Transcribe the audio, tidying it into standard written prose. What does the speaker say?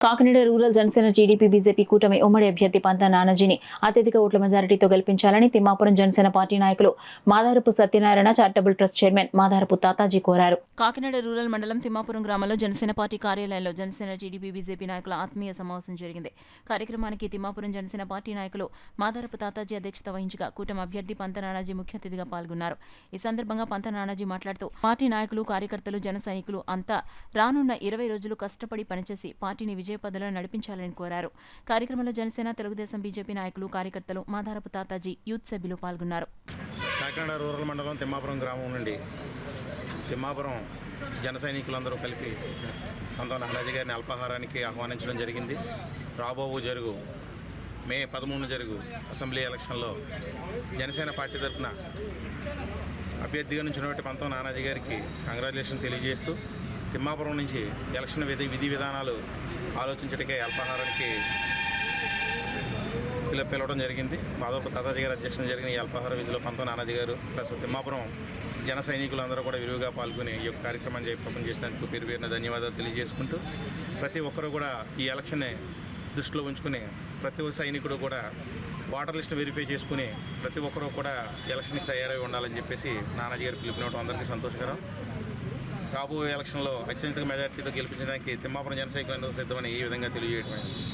Kakinada rural Janasena TDP BJP కూటమి ఉమ్మడి అభ్యర్థి పంతా నానాజీని అత్యధిక ఓట్ల మెజారిటీతో గెలిపించాలని తిమ్మాపురం జనసేన పార్టీ నాయకులు Madarapu Satyanarayana charitable trust chairman Madarapu Tataji కోరారు. కాకినాడ రూరల్ మండలం తిమ్మాపురం గ్రామంలో జనసేన పార్టీ కార్యాలయంలో జనసేన టీడీపీ బీజేపీ నాయకుల ఆత్మీయ సమావేశం జరిగింది. కార్యక్రమానికి తిమ్మాపురం జనసేన పార్టీ నాయకులు మాదారపు తాతాజీ అధ్యక్షత వహించగా కూటమి అభ్యర్థి పంతా నానాజీ ముఖ్య అతిథిగా పాల్గొన్నారు. ఈ సందర్భంగా పంతా నానాజీ మాట్లాడుతూ పార్టీ నాయకులు, కార్యకర్తలు, జన సైనికులు అంతా రానున్న 20 రోజులు కష్టపడి పనిచేసి పార్టీని విజయపథంలో నడిపించాలని కోరారు. కార్యక్రమంలో జనసేన, తెలుగుదేశం, బీజేపీ నాయకులు, కార్యకర్తలు, మాదారపు తాతాజీ, యూత్ సభ్యులు పాల్గొన్నారు. కాకినాడ రూరల్ మండలం తిమ్మాపురం గ్రామం నుండి తిమ్మాపురం జన సైనికులందరూ కలిపి పంతా నానాజీ గారిని అల్పాహారానికి ఆహ్వానించడం జరిగింది. జరుగు మే 13 జరుగు అసెంబ్లీ ఎలక్షన్లో జనసేన పార్టీ తరఫున అభ్యర్థిగా నుంచినటువంటి పంతా నానాజీ గారికి కంగ్రాచులేషన్ తెలియజేస్తూ తిమ్మాపురం నుంచి ఎలక్షన్ విధి విధానాలు ఆలోచించడానికే అల్పాహారానికి పిలవడం జరిగింది. మాధవ తాతాజీ గారి అధ్యక్షతన జరిగిన ఈ అల్పాహార విధిలో పంతా నానాజీ గారు ప్లస్ తిమ్మాపురం జన సైనికులందరూ కూడా విరివిగా పాల్గొని ఈ యొక్క కార్యక్రమాన్ని జయప్రదం చేసినందుకు పేరున ధన్యవాదాలు తెలియజేసుకుంటూ ప్రతి ఒక్కరూ కూడా ఈ ఎలక్షన్ని దృష్టిలో ఉంచుకుని ప్రతి ఒక్క సైనికుడు కూడా ఓటర్ లిస్ట్ వెరిఫై చేసుకుని ప్రతి ఒక్కరూ కూడా ఎలక్షన్కి తయారై ఉండాలని చెప్పేసి నానాజీ గారు పిలుపునివ్వడం అందరికీ సంతోషకరం. రాబోయే ఎలక్షన్లో అత్యధిక మెజార్టీతో గెలిపించడానికి తిమ్మాపురం జన సైనికులందరూ సిద్ధమని ఈ విధంగా తెలియజేయడం.